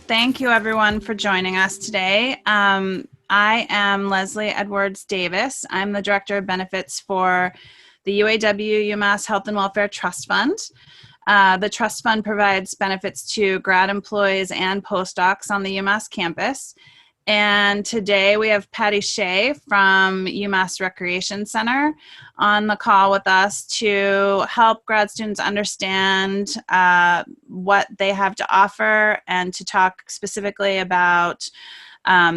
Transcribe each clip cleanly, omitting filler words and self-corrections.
Thank you, everyone, for joining us today. I am Leslie Edwards Davis. I'm the Director of Benefits for the UAW UMass Health and Welfare Trust Fund. The trust fund provides benefits to grad employees and postdocs on the UMass campus. And today we have Patty Shea from UMASS Recreation Center on the call with us to help grad students understand what they have to offer and to talk specifically about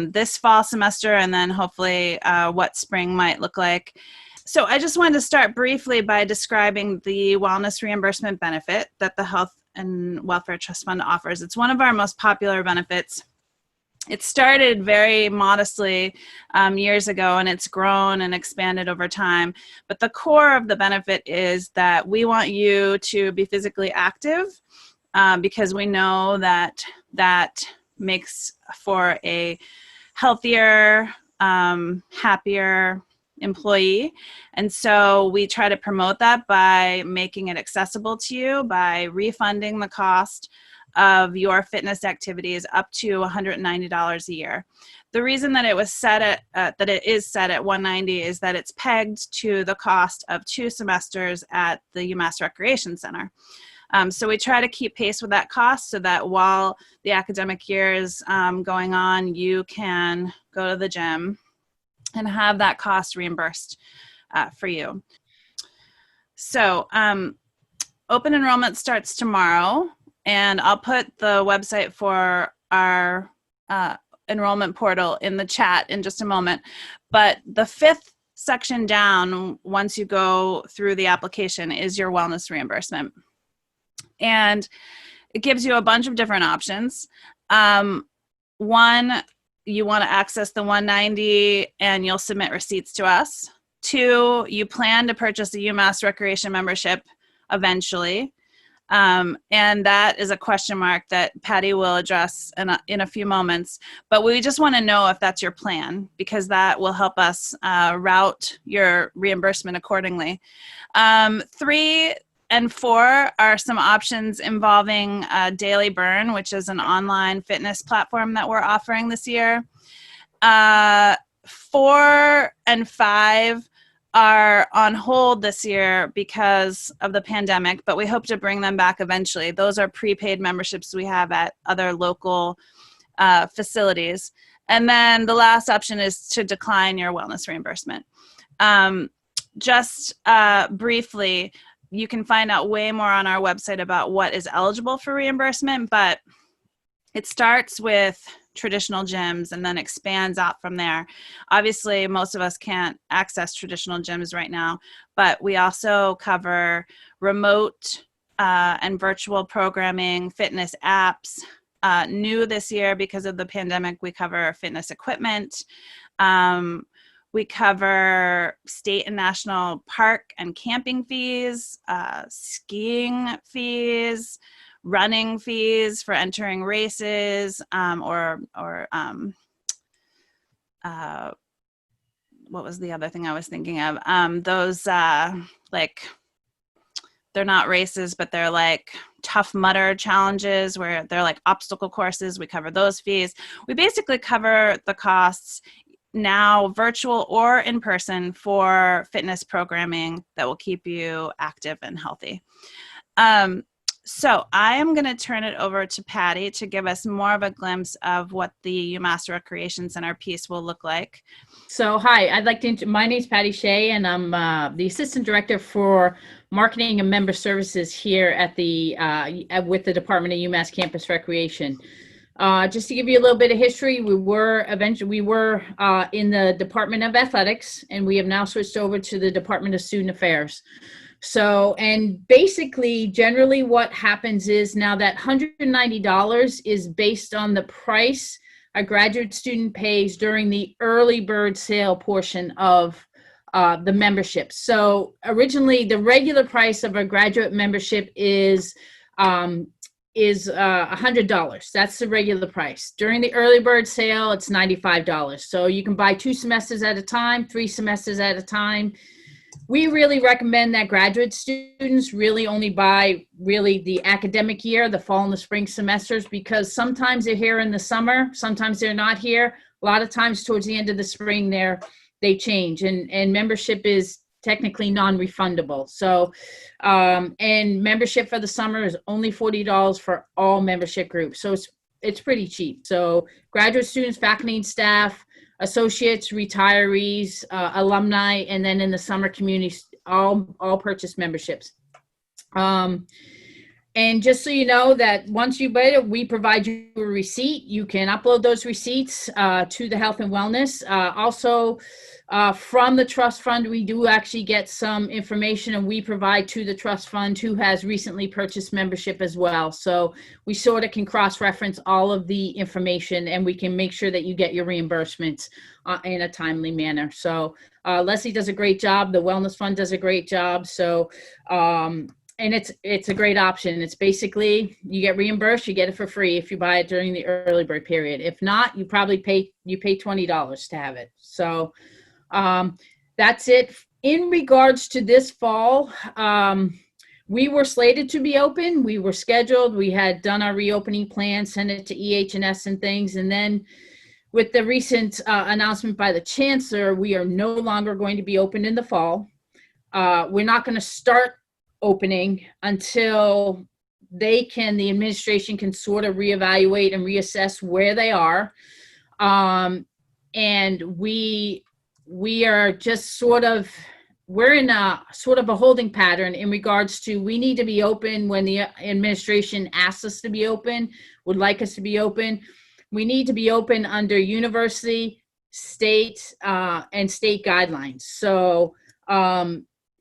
this fall semester and then hopefully what spring might look like. So I just wanted to start briefly by describing the wellness reimbursement benefit that the Health and Welfare Trust Fund offers. It's one of our most popular benefits. It started very modestly years ago, and it's grown and expanded over time. But the core of the benefit is that we want you to be physically active because we know that that makes for a healthier, happier employee. And so we try to promote that by making it accessible to you, by refunding the cost of your fitness activities up to $190 a year. The reason that it was set at that it is set at $190 is that it's pegged to the cost of 2 semesters at the UMass Recreation Center. So we try to keep pace with that cost so that while the academic year is going on, you can go to the gym and have that cost reimbursed for you. So open enrollment starts tomorrow. And I'll put the website for our enrollment portal in the chat in just a moment. But the 5th section down, once you go through the application, is your wellness reimbursement. And it gives you a bunch of different options. One, you want to access the $190 and you'll submit receipts to us. 2, you plan to purchase a UMass Recreation membership eventually. And that is a question mark that Patty will address in a few moments. But we just want to know if that's your plan, because that will help us route your reimbursement accordingly. 3 and 4 are some options involving Daily Burn, which is an online fitness platform that we're offering this year. 4 and 5 are on hold this year because of the pandemic, but we hope to bring them back eventually. Those are prepaid memberships we have at other local facilities. And then the last option is to decline your wellness reimbursement. Just briefly, you can find out way more on our website about what is eligible for reimbursement, but it starts with traditional gyms and then expands out from there. Obviously, most of us can't access traditional gyms right now, but we also cover remote and virtual programming, fitness apps. New this year because of the pandemic, we cover fitness equipment. We cover state and national park and camping fees, skiing fees, running fees for entering races, or what was the other thing I was thinking of? Those like, they're not races, but they're like Tough Mudder challenges where they're like obstacle courses. We cover those fees. We basically cover the costs now, virtual or in person, for fitness programming that will keep you active and healthy. So I am going to turn it over to Patty to give us more of a glimpse of what the UMass Recreation Center piece will look like. So, hi, my name's Patty Shea, and I'm the Assistant Director for Marketing and Member Services here at with the Department of UMass Campus Recreation. Just to give you a little bit of history, we were in the Department of Athletics, and we have now switched over to the Department of Student Affairs. So, and basically, generally what happens is now that $190 is based on the price a graduate student pays during the early bird sale portion of the membership. So originally, the regular price of a graduate membership is $100. That's the regular price. During the early bird sale, it's $95. So you can buy 2 semesters at a time, 3 semesters at a time. We really recommend that graduate students really only buy really the academic year, the fall and the spring semesters, because sometimes they're here in the summer, sometimes they're not here. A lot of times towards the end of the spring they change, and membership is technically non-refundable. So, and membership for the summer is only $40 for all membership groups. So it's pretty cheap. So graduate students, faculty and staff, associates, retirees, alumni, and then in the summer communities, all purchase memberships. And just so you know that once you buy it, we provide you a receipt. You can upload those receipts to the Health and Wellness. Also, from the trust fund, we do actually get some information, and we provide to the trust fund who has recently purchased membership as well. So we sort of can cross-reference all of the information, and we can make sure that you get your reimbursements in a timely manner. So Leslie does a great job. The Wellness Fund does a great job. So and it's a great option. It's basically, you get reimbursed, you get it for free if you buy it during the early bird period. If not, you probably pay $20 to have it. So that's it. In regards to this fall, we were slated to be open. We were scheduled. We had done our reopening plan, sent it to EH&S and things. And then with the recent announcement by the chancellor, we are no longer going to be open in the fall. We're not going to start opening until the administration can sort of reevaluate and reassess where they are. And we are just we're in a sort of a holding pattern in regards to, we need to be open when the administration asks us to be open, would like us to be open. We need to be open under university, state, and state guidelines. So,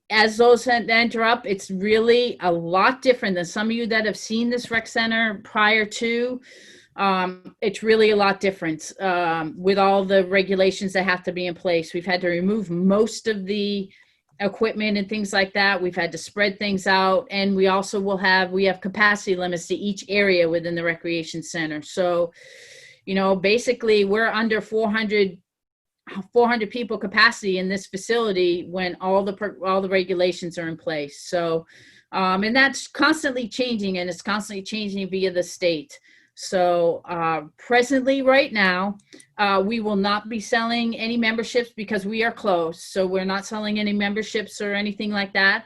as those enter up, it's really a lot different than some of you that have seen this rec center prior to. It's really a lot different with all the regulations that have to be in place. We've had to remove most of the equipment and things like that. We've had to spread things out, and we also we have capacity limits to each area within the recreation center. So, basically we're under 400 people capacity in this facility when all the regulations are in place. So, and that's constantly changing, and it's constantly changing via the state. So presently right now, we will not be selling any memberships because we are closed. So we're not selling any memberships or anything like that.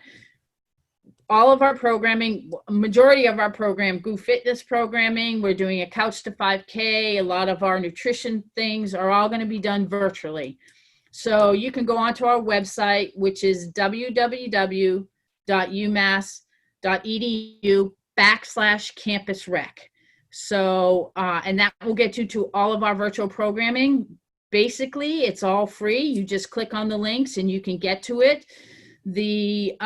All of our programming, majority of our program, group fitness programming, we're doing a Couch to 5K. A lot of our nutrition things are all going to be done virtually. So you can go onto our website, which is www.umass.edu/campusrec. So, and that will get you to all of our virtual programming. Basically, it's all free. You just click on the links and you can get to it. The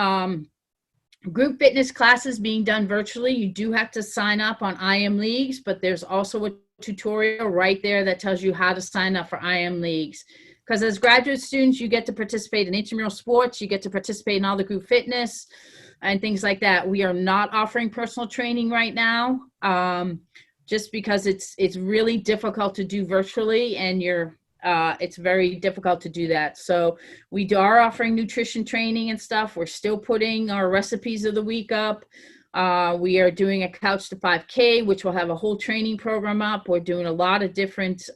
group fitness classes being done virtually, you do have to sign up on IM Leagues, but there's also a tutorial right there that tells you how to sign up for IM Leagues. Because as graduate students, you get to participate in intramural sports, you get to participate in all the group fitness and things like that. We are not offering personal training right now, just because it's really difficult to do virtually, and it's very difficult to do that. So we are offering nutrition training and stuff. We're still putting our recipes of the week up. We are doing a Couch to 5K, which will have a whole training program up. We're doing a lot of different,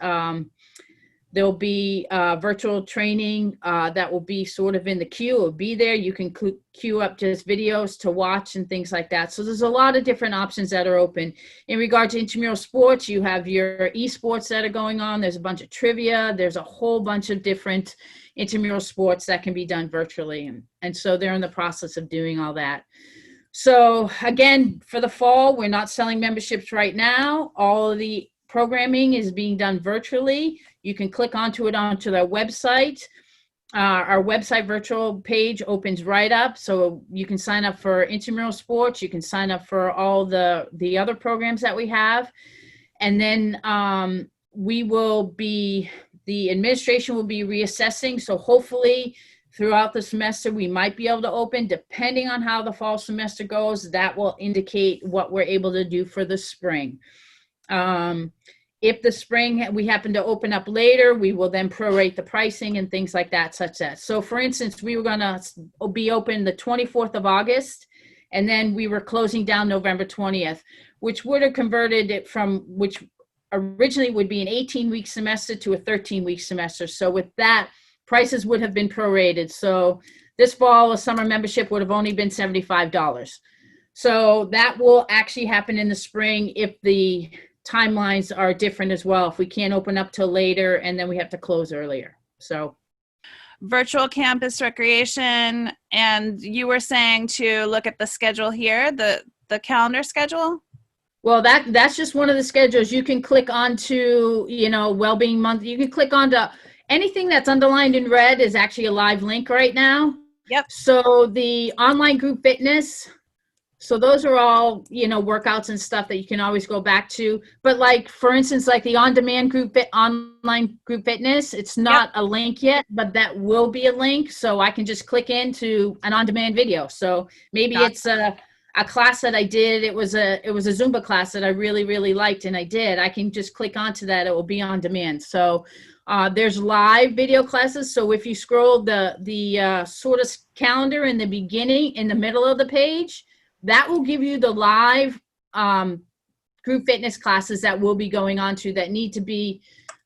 there'll be virtual training that will be sort of in the queue. It'll be there. You can queue up just videos to watch and things like that. So there's a lot of different options that are open. In regard to intramural sports, you have your esports that are going on. There's a bunch of trivia. There's a whole bunch of different intramural sports that can be done virtually. And so they're in the process of doing all that. So again, for the fall, we're not selling memberships right now. All of the programming is being done virtually. You can click onto their website. Our website virtual page opens right up, so you can sign up for intramural sports. You can sign up for all the other programs that we have, and then the administration will be reassessing. So hopefully throughout the semester we might be able to open. Depending on how the fall semester goes, that will indicate what we're able to do for the spring. If the spring we happen to open up later, we will then prorate the pricing and things like that, such that. So for instance, we were going to be open the 24th of August, and then we were closing down November 20th, which would have converted it from, which originally would be an 18-week semester to a 13-week semester. So with that, prices would have been prorated. So this fall, a summer membership would have only been $75. So that will actually happen in the spring if the timelines are different as well. If we can't open up till later and then we have to close earlier. So virtual campus recreation, and you were saying to look at the schedule here, the calendar schedule. Well, that's just one of the schedules. You can click onto, Wellbeing Month. You can click onto anything that's underlined in red is actually a live link right now. Yep. So the online group fitness, so those are all, workouts and stuff that you can always go back to. But like, for instance, like the on-demand online group fitness, it's not a link yet, but that will be a link. So I can just click into an on-demand video. So maybe it's a class that I did. It was a Zumba class that I really, really liked. And I can just click onto that. It will be on demand. So there's live video classes. So if you scroll the sort of calendar in the beginning, in the middle of the page, that will give you the live group fitness classes that we'll be going on to that need to be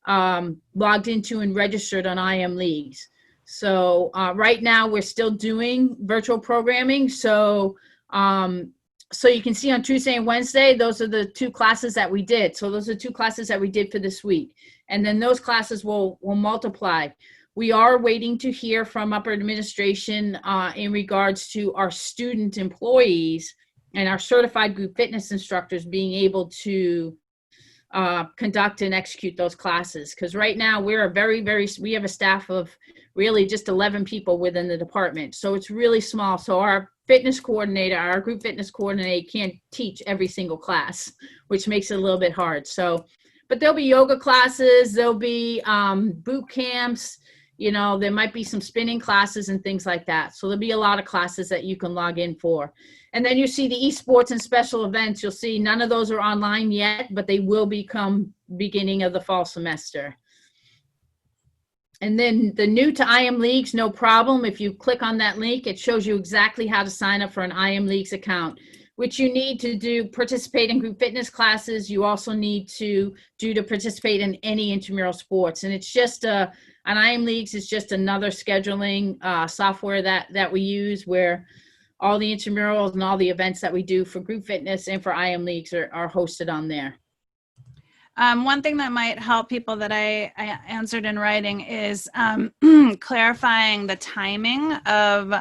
logged into and registered on IM Leagues. So right now we're still doing virtual programming. So you can see on Tuesday and Wednesday, those are the 2 classes that we did. So those are 2 classes that we did for this week. And then those classes will multiply. We are waiting to hear from upper administration in regards to our student employees and our certified group fitness instructors being able to conduct and execute those classes. Because right now we're we have a staff of really just 11 people within the department. So it's really small. So our group fitness coordinator can't teach every single class, which makes it a little bit hard. So, but there'll be yoga classes, there'll be boot camps, there might be some spinning classes and things like that. So there'll be a lot of classes that you can log in for. And then you see the esports and special events. You'll see none of those are online yet, but they will become beginning of the fall semester. And then the new to IM Leagues, no problem. If you click on that link, it shows you exactly how to sign up for an IM Leagues account, which you need to participate in group fitness classes. You also need to participate in any intramural sports. And it's just an IM Leagues is just another scheduling software that we use where all the intramurals and all the events that we do for group fitness and for IM Leagues are hosted on there. One thing that might help people that I answered in writing is clarifying the timing of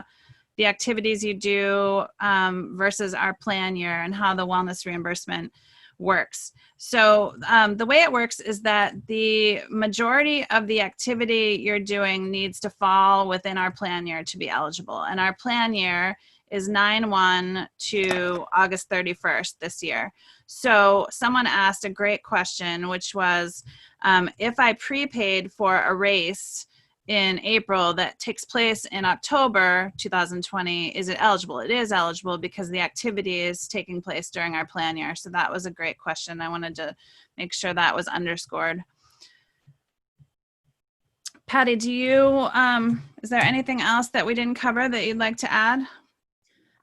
the activities you do versus our plan year and how the wellness reimbursement works. So the way it works is that the majority of the activity you're doing needs to fall within our plan year to be eligible. And our plan year is 9/1 to August 31st this year. So someone asked a great question, which was, if I prepaid for a race in April that takes place in October 2020, is it eligible? It is eligible because the activity is taking place during our plan year. So that was a great question. I wanted to make sure that was underscored. Patty, do you, is there anything else that we didn't cover that you'd like to add?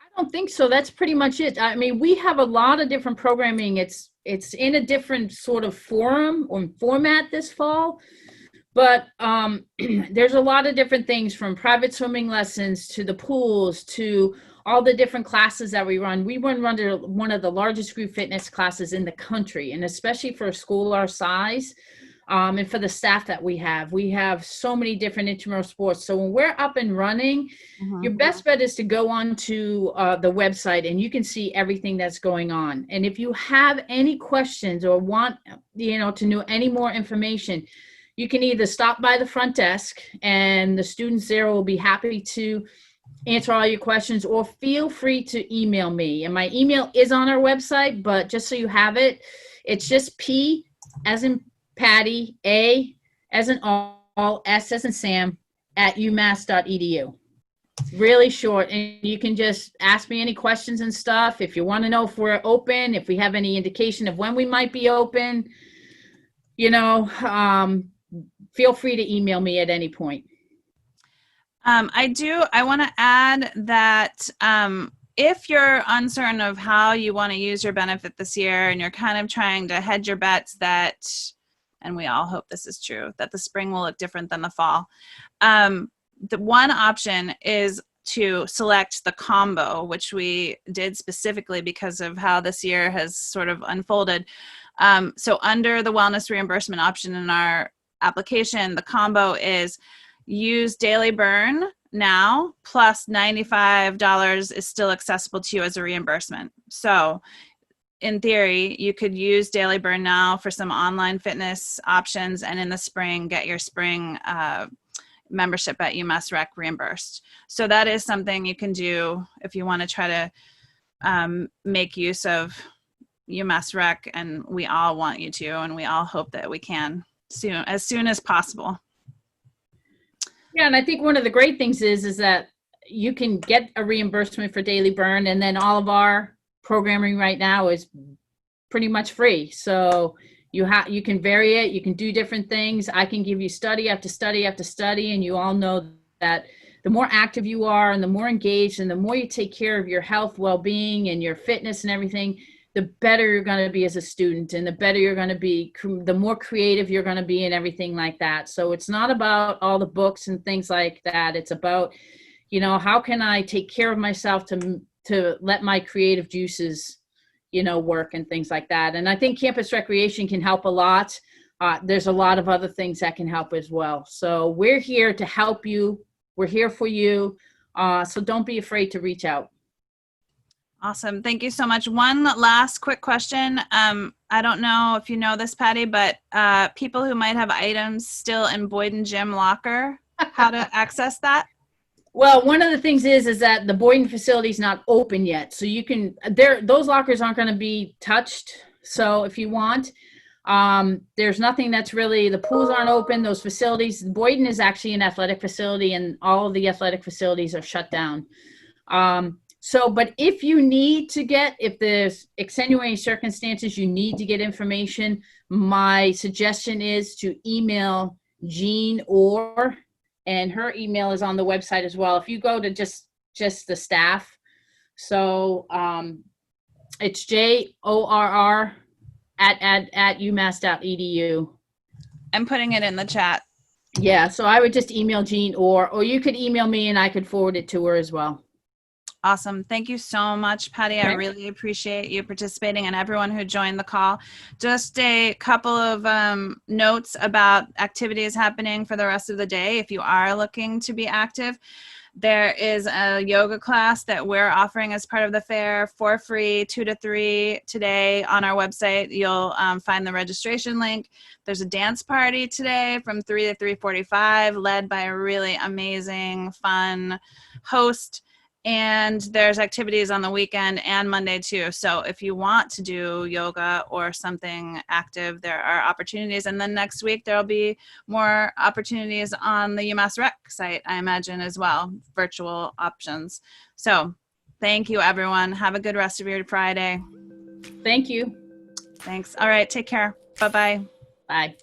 I don't think so. That's pretty much it. I mean, we have a lot of different programming. It's in a different sort of forum or format this fall, but there's a lot of different things from private swimming lessons to the pools to all the different classes that we run. We run one of the largest group fitness classes in the country, and especially for a school our size. And for the staff that we have so many different intramural sports. So when we're up and running, your best bet is to go on to the website and you can see everything that's going on. And if you have any questions or want, to know any more information, you can either stop by the front desk and the students there will be happy to answer all your questions, or feel free to email me. And my email is on our website, but just so you have it, it's just P as in Patty, A as in all, S as in Sam, at umass.edu. It's really short, and you can just ask me any questions and stuff. If you want to know if we're open, if we have any indication of when we might be open, you know, feel free to email me at any point. I want to add that if you're uncertain of how you want to use your benefit this year and you're kind of trying to hedge your bets that, and we all hope this is true, that the spring will look different than the fall, the one option is to select the combo, which we did specifically because of how this year has sort of unfolded. So under the wellness reimbursement option in our application, the combo is use Daily Burn now plus $95 is still accessible to you as a reimbursement. So in theory, you could use Daily Burn now for some online fitness options, and in the spring, get your spring membership at UMASS Rec reimbursed. So that is something you can do if you want to try to make use of UMASS Rec, and we all want you to, and we all hope that we can soon, as soon as possible. Yeah, and I think one of the great things is that you can get a reimbursement for Daily Burn, and then all of our programming right now is pretty much free. So you can vary it, you can do different things. I can give you study after study after study, and you all know that the more active you are and the more engaged and the more you take care of your health, well-being, and your fitness and everything, the better you're going to be as a student, and the better you're going to be, the more creative you're going to be and everything like that. So it's not about all the books and things like that. It's about, you know, how can I take care of myself to let my creative juices, you know, work and things like that. And I think campus recreation can help a lot. There's a lot of other things that can help as well. So we're here to help you. We're here for you. So don't be afraid to reach out. Awesome. Thank you so much. One last quick question. I don't know if you know this, Patty, but people who might have items still in Boyden Gym locker, how to access that? Well, one of the things is that the Boyden facility is not open yet. So you can, those lockers aren't going to be touched. So if you want, there's nothing that's really, the pools aren't open, those facilities. Boyden is actually an athletic facility, and all of the athletic facilities are shut down. But if you need to get, if there's extenuating circumstances, you need to get information, my suggestion is to email Jean Orr, and her email is on the website as well. If you go to just the staff, so it's JORR at umass.edu. I'm putting it in the chat. Yeah, so I would just email Jean, or you could email me and I could forward it to her as well. Awesome. Thank you so much, Patty. I really appreciate you participating, and everyone who joined the call. Just a couple of notes about activities happening for the rest of the day. If you are looking to be active, there is a yoga class that we're offering as part of the fair for free, 2 to 3 today on our website. You'll find the registration link. There's a dance party today from 3 to 3:45, led by a really amazing, fun host. And there's activities on the weekend and Monday too. So if you want to do yoga or something active, there are opportunities. And then next week, there'll be more opportunities on the UMass Rec site, I imagine, as well, virtual options. So thank you, everyone. Have a good rest of your Friday. Thank you. Thanks. All right. Take care. Bye-bye. Bye.